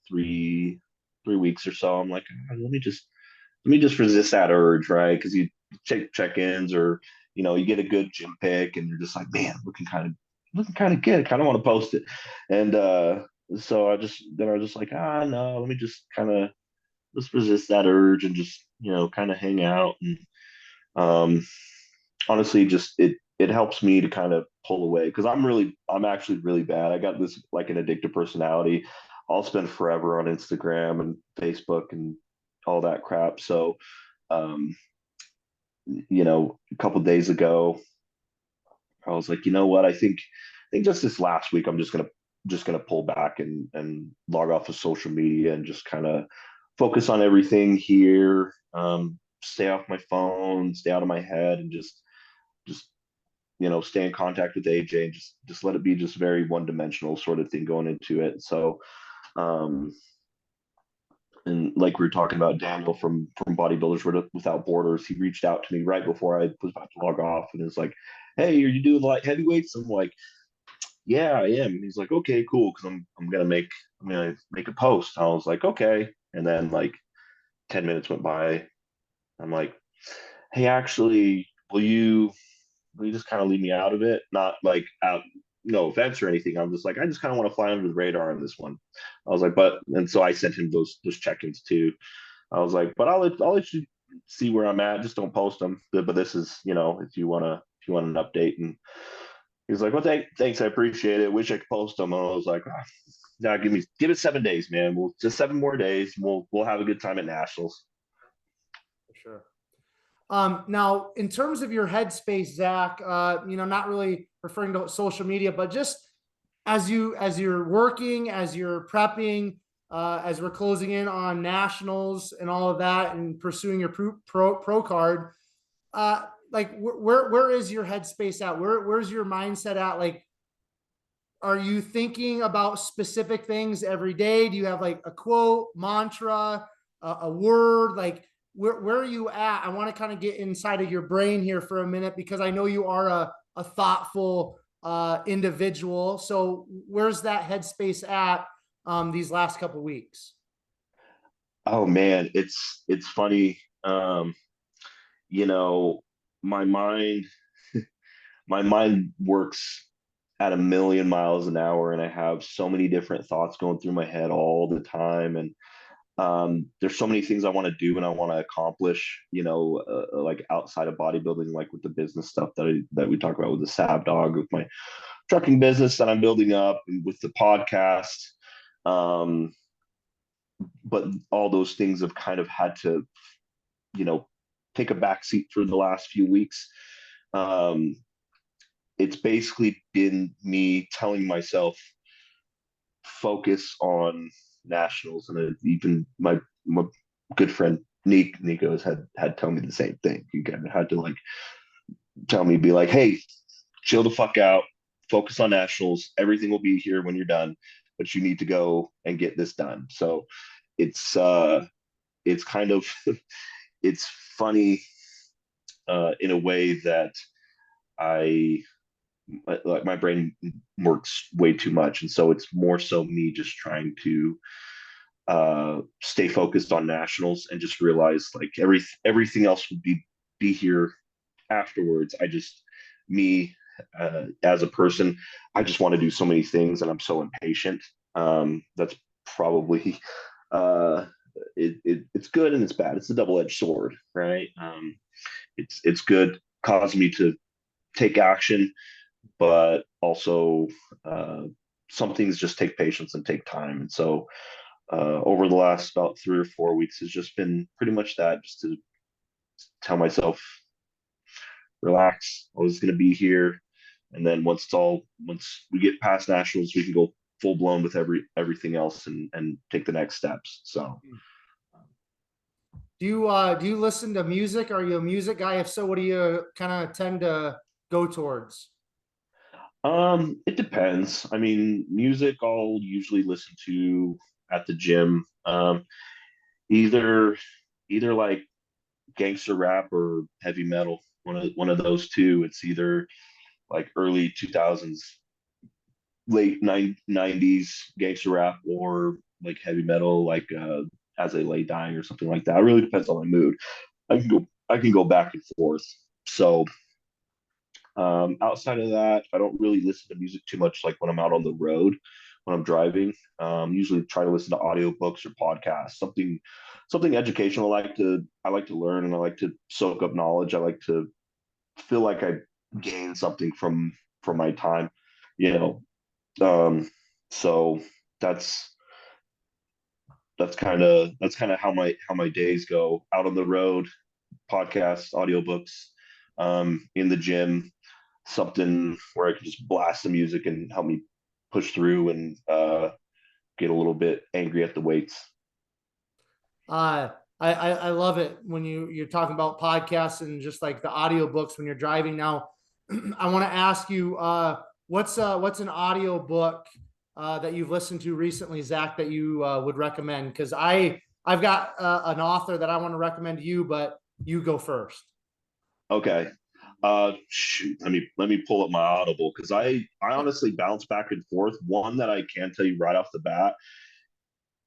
S2: three weeks or so, I'm like, let me just resist that urge, right? Because you check-ins, or you get a good gym pick, and you're just like, man, looking kind of good. I kind of want to post it, and so I was just like, no, let me just kind of let's resist that urge and just kind of hang out. And um honestly, just it helps me to kind of pull away because I'm actually really bad. I got this like an addictive personality. I'll spend forever on Instagram and Facebook and all that crap. So um a couple days ago I was like, you know what, I think just this last week I'm just gonna pull back and log off of social media and just kind of focus on everything here. Stay off my phone, stay out of my head, and just stay in contact with AJ and just let it be just very one dimensional sort of thing going into it. So Um, and like we were talking about Daniel from Bodybuilders Without Borders, he reached out to me right before I was about to log off, and it's like, "Hey, are you doing light heavyweights?" I'm like, "Yeah, I am." And he's like, "Okay, cool," because I'm gonna make a post. I was like, "Okay," and then like 10 minutes went by. I'm like, "Hey, actually, will you just kind of leave me out of it? Not like out, no offense or anything. I'm just like, I just kind of want to fly under the radar on this one." I was like, but, and so I sent him those check-ins too. I was like, but I'll let you see where I'm at. Just don't post them. But this is, if you want an update. And he's like, well, thanks, I appreciate it. Wish I could post them. And I was like, ah, nah, give it 7 days, man. We'll just 7 more days. We'll have a good time at nationals.
S1: For sure. Now, in terms of your headspace, Zach, not really referring to social media, but just as you're working, as you're prepping, as we're closing in on nationals and all of that, and pursuing your pro card, like where is your headspace at? Where's your mindset at? Like, are you thinking about specific things every day? Do you have like a quote, mantra, a word? Like, where are you at? I want to kind of get inside of your brain here for a minute, because I know you are a thoughtful individual. So where's that headspace at these last couple of weeks?
S2: Oh man, it's funny. You know, my mind my mind works at a million miles an hour, and I have so many different thoughts going through my head all the time. And there's so many things I want to do and I want to accomplish, like outside of bodybuilding, like with the business stuff that we talk about with the Sab Dog, with my trucking business that I'm building up, and with the podcast. Um, but all those things have kind of had to, you know, take a backseat for the last few weeks. Um, it's basically been me telling myself, focus on nationals. And even my good friend Nico has had tell me the same thing. You kind of had to like tell me, be like, hey, chill the fuck out, focus on nationals. Everything will be here when you're done, but you need to go and get this done. So it's kind of it's funny in a way that I like my brain works way too much, and so it's more so me just trying to stay focused on nationals and just realize like everything else would be here afterwards. I just me as a person, I just want to do so many things, and I'm so impatient. That's probably uh, it's good and it's bad. It's a double-edged sword, right? It's good, causing me to take action, but also some things just take patience and take time. And so over the last about 3 or 4 weeks has just been pretty much that, just to tell myself, relax, I was going to be here. And then once we get past nationals, we can go full blown with everything else, and take the next steps. So
S1: Do you listen to music? Are you a music guy? If so, what do you kind of tend to go towards?
S2: it depends. I mean, music I'll usually listen to at the gym. Either either like gangster rap or heavy metal. One of those two. It's either like early 2000s, late 90s gangster rap, or like heavy metal, like As I Lay Dying or something like that. It really depends on my mood. I can go back and forth. So outside of that, I don't really listen to music too much. Like when I'm out on the road, when I'm driving, usually try to listen to audiobooks or podcasts, something educational. I like to learn, and I like to soak up knowledge. I like to feel like I gain something from my time, you know. So that's that's kind of how my days go: out on the road, podcasts, audiobooks, in the gym, something where I can just blast the music and help me push through, and get a little bit angry at the weights.
S1: Uh, I love it when you're talking about podcasts and just like the audiobooks when you're driving. Now, I want to ask you, what's an audio book that you've listened to recently, Zach, that you would recommend? Because I've got an author that I want to recommend to you, but you go first.
S2: Okay. Shoot, let me pull up my Audible because I honestly bounce back and forth. One that I can tell you right off the bat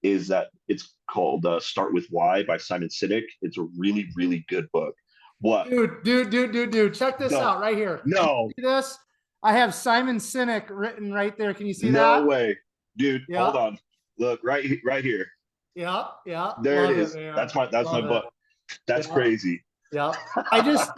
S2: is that it's called Start with Why by Simon Sinek. It's a really, really good book. What?
S1: Dude, check this
S2: No,
S1: out right here.
S2: no,
S1: See this? I have Simon Sinek written right there. Can you see
S2: no
S1: that?
S2: way, dude. Hold
S1: Yeah,
S2: on. Look right here.
S1: yeah.
S2: There it
S1: Love it,
S2: is.
S1: man.
S2: That's my
S1: Love it.
S2: book. That's
S1: Yeah,
S2: crazy.
S1: yeah. I just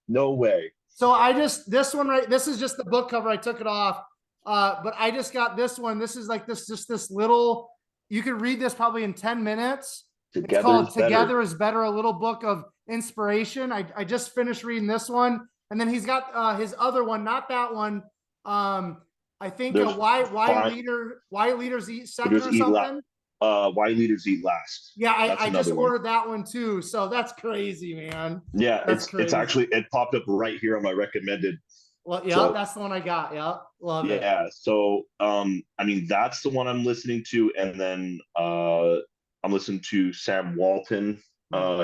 S2: No way.
S1: so I just this one right. This is just the book cover. I took it off. But I just got this one. This is like this just this little. You could read this probably in 10 minutes. It's
S2: Together
S1: called
S2: is better.
S1: Together is Better, a little book of inspiration. I just finished reading this one. And then he's got his other one, not that one. I think
S2: There's fine.
S1: why leaders eat second
S2: Leaders
S1: or
S2: eat
S1: something.
S2: Why leaders eat last.
S1: Yeah,
S2: That's
S1: I just
S2: another one.
S1: ordered that one too. So that's crazy, man.
S2: Yeah,
S1: That's
S2: it's
S1: crazy.
S2: actually it popped up right here on my recommended.
S1: Well, yeah,
S2: So
S1: that's the one I got. Yeah, love it.
S2: yeah, so I mean that's the one I'm listening to, and then I'm listening to Sam Walton,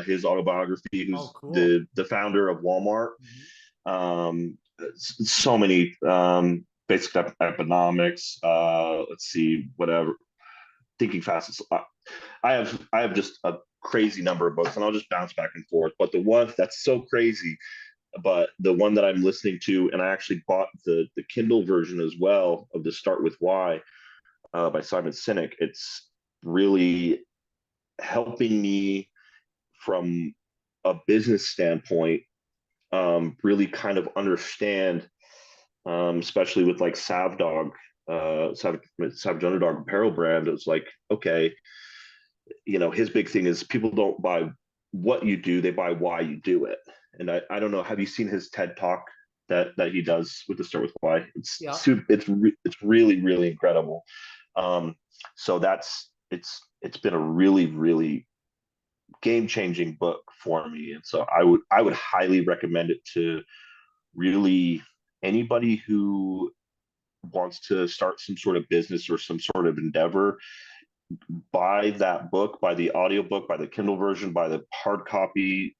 S2: his autobiography,
S1: Oh,
S2: who's
S1: cool.
S2: the founder of Walmart. So many basic economics. Let's see, whatever. Thinking fast. I have just a crazy number of books, and I'll just bounce back and forth. But the one that's so crazy, but the one that I'm listening to, and I actually bought the Kindle version as well of the Start with Why by Simon Sinek. It's really helping me from a business standpoint, really kind of understand, especially with like Savdog, Savage Underdog apparel brand. It's like, okay, his big thing is people don't buy what you do, they buy why you do it. And I don't know, have you seen his TED talk that he does with the Start with Why?
S1: Yeah.
S2: It's really, really incredible. So it's been a really, really game changing book for me. And so I would highly recommend it to really anybody who wants to start some sort of business or some sort of endeavor. Buy that book, buy the audiobook, buy the Kindle version, buy the hard copy,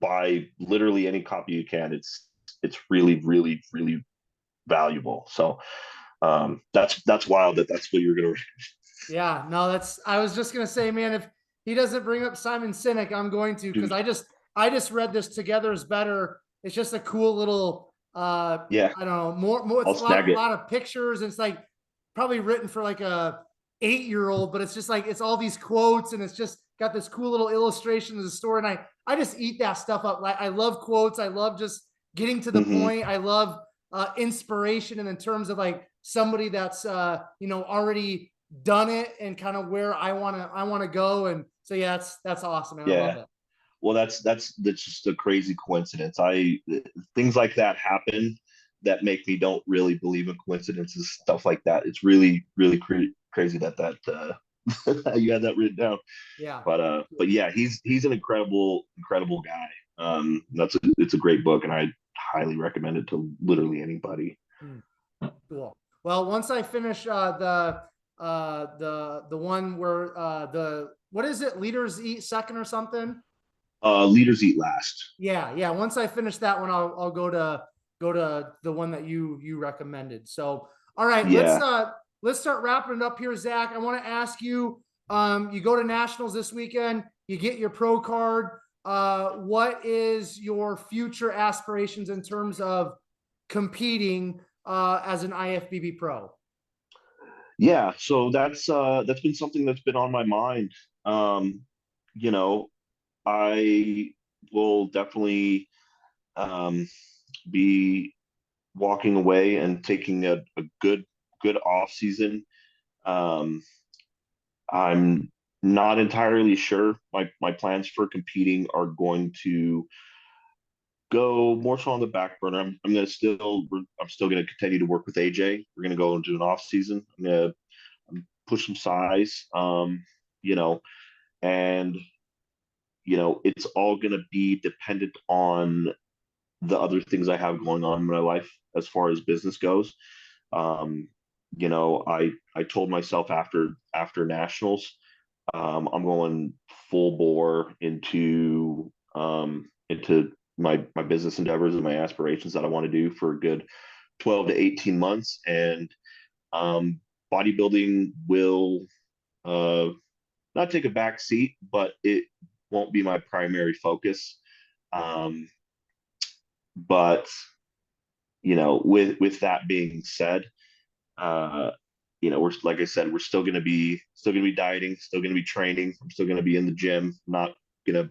S2: buy literally any copy you can. It's really, really, really valuable. So that's wild that's what you're gonna.
S1: Yeah, no, I was just gonna say, man, if he doesn't bring up Simon Sinek, I'm going to, because
S2: Dude,
S1: I just read this Together is Better. It's just a cool little
S2: yeah,
S1: I don't know, more
S2: I'll
S1: it's
S2: snag
S1: a
S2: it.
S1: lot of pictures. And it's like probably written for like a 8-year-old, but it's just like it's all these quotes and it's just got this cool little illustration of the story. And I just eat that stuff up. Like I love quotes, I love just getting to the
S2: Mm-hmm.
S1: point. I love inspiration, and in terms of like somebody that's already done it and kind of where I want to go. And so yeah, that's awesome, man. I love
S2: Yeah.
S1: it.
S2: Well, that's just a crazy coincidence. Things like that happen that make me don't really believe in coincidences, stuff like that. It's really, really crazy you had that written down.
S1: Yeah.
S2: But yeah, he's an incredible guy. It's a great book, and I highly recommend it to literally anybody.
S1: Cool. Well, once I finish the one where the what is it? Leaders eat second or something.
S2: Leaders eat last.
S1: Yeah. Once I finish that one, I'll go to the one that you recommended. So, all right,
S2: Yeah,
S1: let's start wrapping it up here, Zach. I want to ask you. You go to nationals this weekend. You get your pro card. What is your future aspirations in terms of competing as an IFBB pro?
S2: yeah. So that's been something that's been on my mind. Um, you know, I will definitely um, be walking away and taking a good off season. Um, I'm not entirely sure. My plans for competing are going to go more so on the back burner. I'm still gonna continue to work with AJ. We're gonna go into an off season. I'm gonna push some size. You know, and it's all gonna be dependent on the other things I have going on in my life as far as business goes. Um, I told myself after nationals, I'm going full bore into my business endeavors and my aspirations that I want to do for a good 12 to 18 months. And um, bodybuilding will uh, not take a back seat, but it won't be my primary focus. Um, but with that being said, uh, we're like I said, we're still gonna be dieting, still gonna be training. I'm still gonna be in the gym, gonna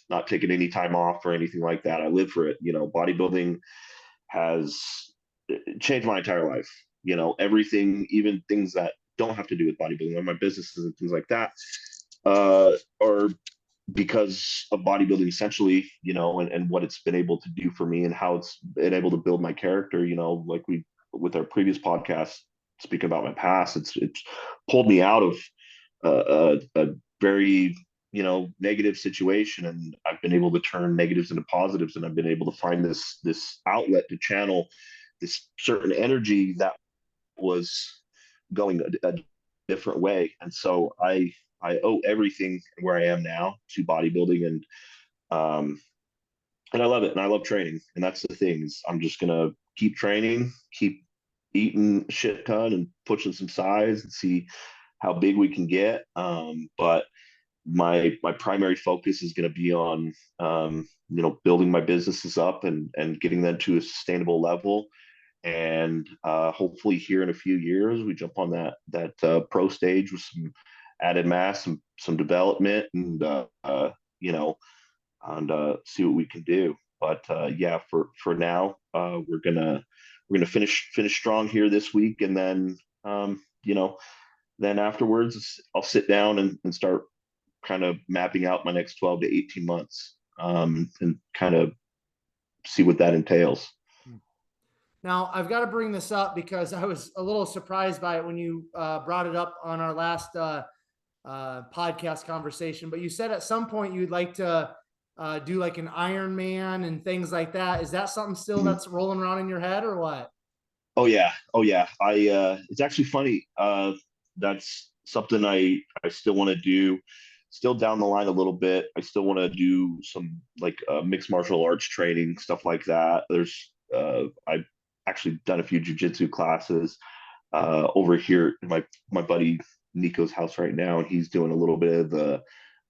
S2: not taking any time off or anything like that. I live for it. Bodybuilding has changed my entire life. Everything, even things that don't have to do with bodybuilding, like my businesses and things like that, are because of bodybuilding essentially, and what it's been able to do for me and how it's been able to build my character, like we with our previous podcast speaking about my past, it's pulled me out of a very negative situation, and I've been able to turn negatives into positives, and I've been able to find this outlet to channel this certain energy that was going a different way. And so I owe everything where I am now to bodybuilding, um, and I love it, and I love training, and that's the thing is I'm just gonna keep training, keep eating a shit ton, and pushing some size, and see how big we can get. But my primary focus is going to be on building my businesses up and getting them to a sustainable level, and hopefully here in a few years we jump on that pro stage with some added mass, some development, and see what we can do. But yeah, for now, we're gonna finish strong here this week, and then then afterwards I'll sit down and start kind of mapping out my next 12 to 18 months, and kind of see what that entails.
S1: Now, I've got to bring this up because I was a little surprised by it when you brought it up on our last podcast conversation. But you said at some point you'd like to do like an Iron Man and things like that. Is that something still
S2: Mhm.
S1: that's rolling around in your head or what?
S2: Oh yeah, oh yeah. It's actually funny. That's something I still want to do. Still down the line a little bit. I still want to do some like mixed martial arts training, stuff like that. I've actually done a few jujitsu classes over here in my buddy Nico's house right now, and he's doing a little bit of the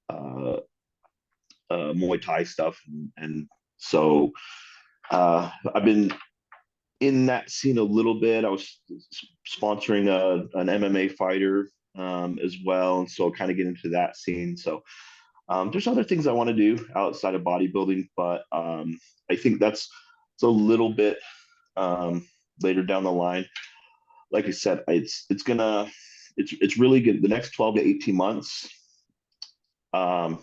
S2: uh, Muay Thai stuff, and so I've been in that scene a little bit. I was sponsoring an MMA fighter as well, and so kind of get into that scene. So there's other things I want to do outside of bodybuilding, but I think it's a little bit um, later down the line. Like I said, it's really good. The next 12 to 18 months, um,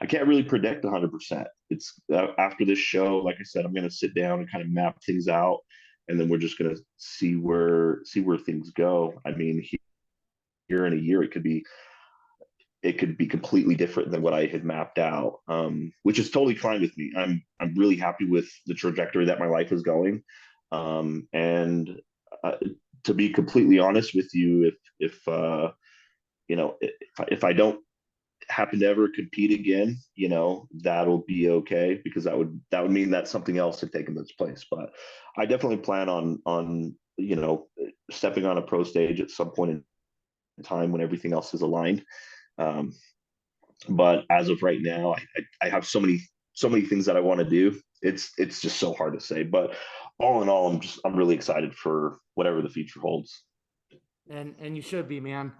S2: I can't really predict 100%. It's after this show, like I said, I'm going to sit down and kind of map things out, and then we're just going to see where things go. I mean, here in a year, it could be completely different than what I had mapped out, which is totally fine with me. I'm really happy with the trajectory that my life is going, and uh, to be completely honest with you, if I don't happen to ever compete again, that'll be okay, because that would mean that something else had taken its place. But I definitely plan on stepping on a pro stage at some point in time when everything else is aligned. Um, but as of right now, I have so many things that I want to do. It's just so hard to say. But all in all, I'm really excited for whatever the future holds.
S1: And you should be, man.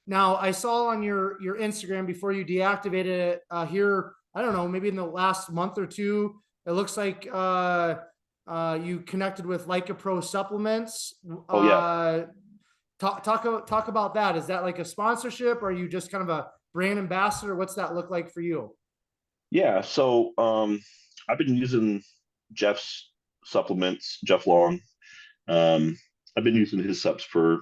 S1: Now I saw on your Instagram before you deactivated it here. I don't know, maybe in the last month or two. It looks like you connected with Leica Pro Supplements.
S2: Oh yeah,
S1: Talk about that. Is that like a sponsorship, or are you just kind of a brand ambassador? What's that look like for you?
S2: yeah. So I've been using Jeff's supplements, Jeff Long. Um, I've been using his subs for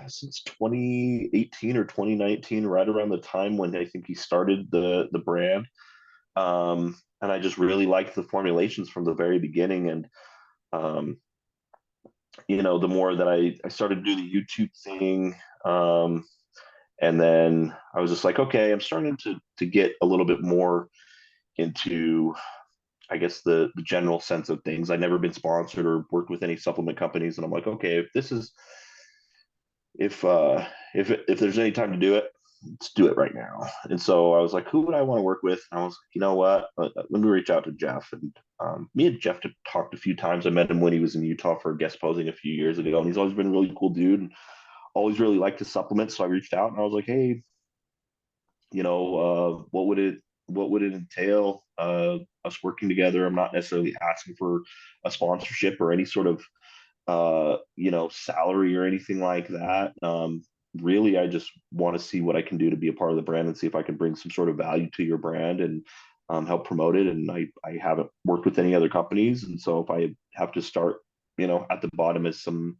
S2: since 2018 or 2019, right around the time when I think he started the brand. And I just really liked the formulations from the very beginning. And um, the more that I started to do the YouTube thing, um, and then I was just like, okay, I'm starting to get a little bit more into, I guess, the general sense of things. I've never been sponsored or worked with any supplement companies, and I'm like, okay, if this is if if there's any time to do it, let's do it right now. And so I was like, who would I want to work with? And I was like, you know what? Let me reach out to Jeff. And me and Jeff talked a few times. I met him when he was in Utah for guest posing a few years ago, and he's always been a really cool dude and always really liked his supplements. So I reached out and I was like, hey, what would it entail, us working together? I'm not necessarily asking for a sponsorship or any sort of salary or anything like that. Really, I just want to see what I can do to be a part of the brand and see if I can bring some sort of value to your brand and help promote it. And I haven't worked with any other companies, and so if I have to start, at the bottom as an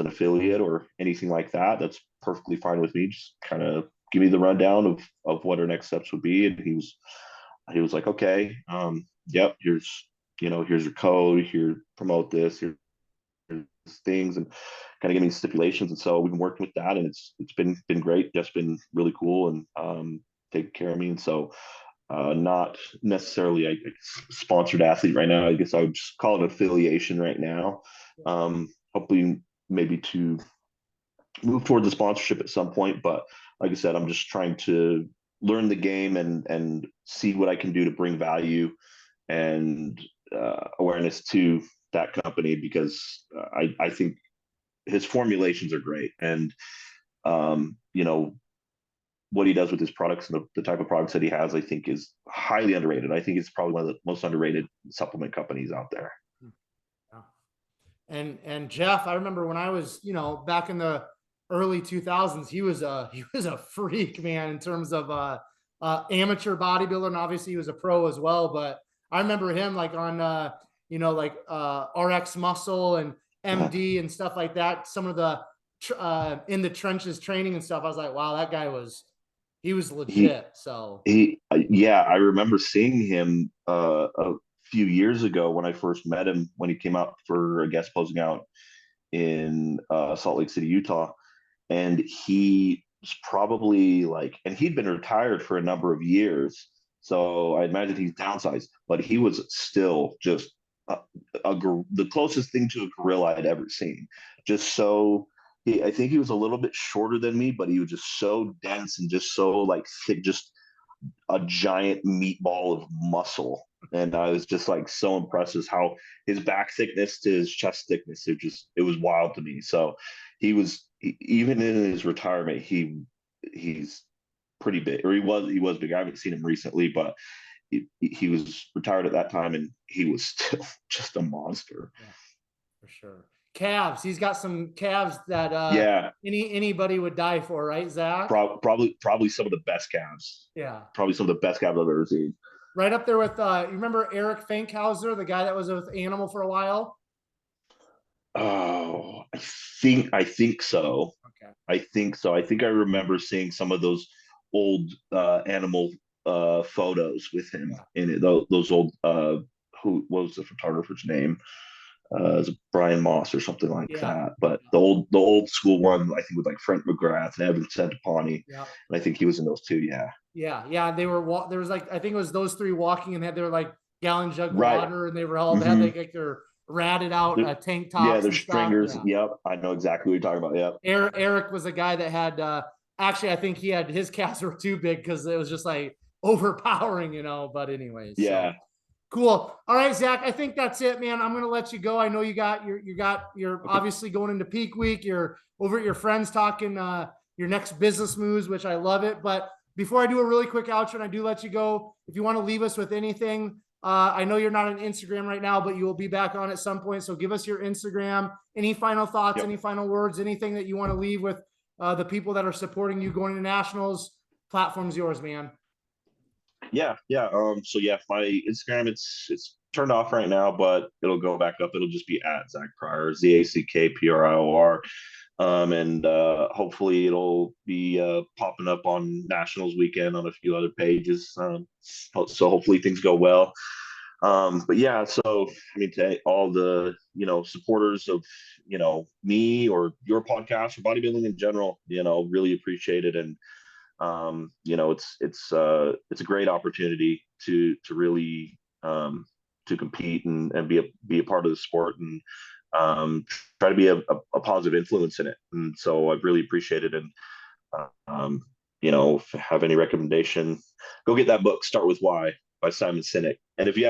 S2: affiliate or anything like that, that's perfectly fine with me. Just kind of give me the rundown of what our next steps would be. And he was like, okay, yep, here's your code, here, promote this, here's things, and kind of give me stipulations. And so we've been working with that, and it's been great. Just been really cool, and taking care of me. And so not necessarily a sponsored athlete right now. I guess I would just call it affiliation right now. Hopefully, maybe to move towards the sponsorship at some point. But like I said, I'm just trying to learn the game and see what I can do to bring value and awareness to that company, because I think his formulations are great, and what he does with his products and the type of products that he has, I think, is highly underrated. I think it's probably one of the most underrated supplement companies out there.
S1: Yeah. And Jeff, I remember when I was, back in the early 2000s, he was a freak, man, in terms of amateur bodybuilder, and obviously he was a pro as well. But I remember him like on RX Muscle and MD and stuff like that. Some of the in the trenches training and stuff. I was like, wow, that guy he was
S2: He
S1: legit. So
S2: yeah, I remember seeing him a few years ago when I first met him, when he came out for a guest posing out in Salt Lake City, Utah. And he was probably and he'd been retired for a number of years. So I imagine he's downsized, but he was still just the closest thing to a gorilla I'd ever seen. Just so I think he was a little bit shorter than me, but he was just so dense and just so thick, just a giant meatball of muscle. And I was just so impressed with how his back thickness to his chest thickness, it was wild to me. So even in his retirement, he's pretty big, or he was big. I haven't seen him recently, but he was retired at that time, and he was still just a monster.
S1: yeah, for sure. Calves. He's got some calves that
S2: Yeah,
S1: anybody would die for, right, Zach?
S2: probably some of the best calves.
S1: Yeah.
S2: Probably some of the best calves I've ever seen.
S1: Right up there with you remember Eric Fankhauser, the guy that was with Animal for a while?
S2: Oh, I think so.
S1: Okay.
S2: I think so. I think I remember seeing some of those old animal photos with him
S1: Yeah.
S2: in it. Those old what was the photographer's name? It was Brian Moss or something like
S1: Yeah.
S2: that. But the old school one, I think, with Frank McGrath and Evan Centopani,
S1: Yeah.
S2: and I think he was in those too. Yeah.
S1: Yeah. Yeah. They were there was I think it was those three walking and they were gallon jug of
S2: Right.
S1: water, and they were all they had
S2: Mm-hmm.
S1: their ratted out tank
S2: Yeah,
S1: tops
S2: they're
S1: and stuff.
S2: stringers.
S1: Yeah.
S2: Yep, I know exactly what you're talking about. Yep.
S1: Eric was a guy that had actually I think he had his calves were too big because it was just overpowering, But anyways, so
S2: Yeah.
S1: cool. All right, Zach. I think that's it, man. I'm gonna let you go. I know you're
S2: Okay.
S1: obviously going into peak week. You're over at your friends talking your next business moves, which I love it. But before I do a really quick outro and I do let you go, if you want to leave us with anything, I know you're not on Instagram right now, but you will be back on at some point. So give us your Instagram. Any final thoughts?
S2: Yep.
S1: Any final words? Anything that you want to leave with the people that are supporting you going to nationals? Platform's yours, man.
S2: Yeah. So yeah, my Instagram, it's turned off right now, but it'll go back up. It'll just be at Zack Prior, ZACKPRIOR. And hopefully it'll be popping up on Nationals weekend on a few other pages. So hopefully things go well. But yeah, so I mean, to all the supporters of me or your podcast or bodybuilding in general, really appreciate it. And it's a great opportunity to really to compete and be a part of the sport, and try to be a positive influence in it. And so I've really appreciated it. And um, if you have any recommendation, go get that book, Start With Why by Simon Sinek. And if you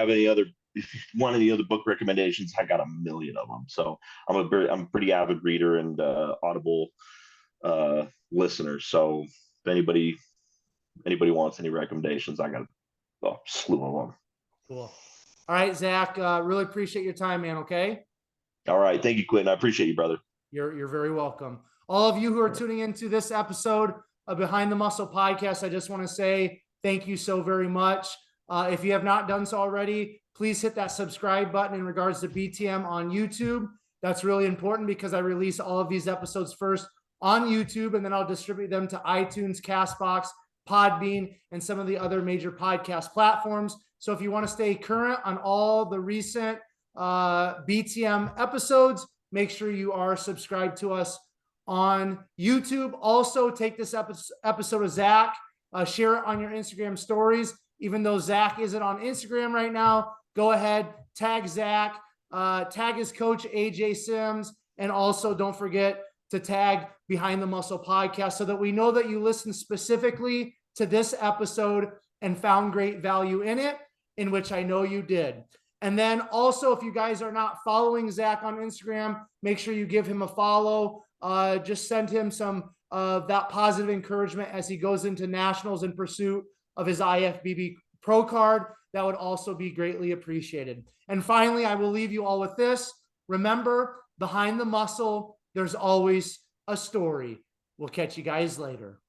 S2: want any other book recommendations, I got a million of them. So I'm a pretty avid reader and Audible listener. So if anybody wants any recommendations, I got a slew of them.
S1: Cool. All right, Zach, really appreciate your time, man. Okay.
S2: All right. Thank you, Quentin. I appreciate you, brother.
S1: You're very welcome. All of you who are tuning into this episode of Behind the Muscle podcast, I just want to say thank you so very much. If you have not done so already, please hit that subscribe button in regards to BTM on YouTube. That's really important because I release all of these episodes first on YouTube, and then I'll distribute them to iTunes, Castbox, Podbean, and some of the other major podcast platforms. So if you want to stay current on all the recent BTM episodes, make sure you are subscribed to us on YouTube. Also, take this episode of Zach, share it on your Instagram stories. Even though Zach isn't on Instagram right now, go ahead, tag Zach, tag his coach, AJ Sims, and also don't forget to tag Behind the Muscle podcast so that we know that you listened specifically to this episode and found great value in it, in which I know you did. And then also, if you guys are not following Zach on Instagram, make sure you give him a follow. Just send him some of that positive encouragement as he goes into nationals in pursuit of his IFBB Pro card. That would also be greatly appreciated. And finally, I will leave you all with this. Remember, behind the muscle, there's always a story. We'll catch you guys later.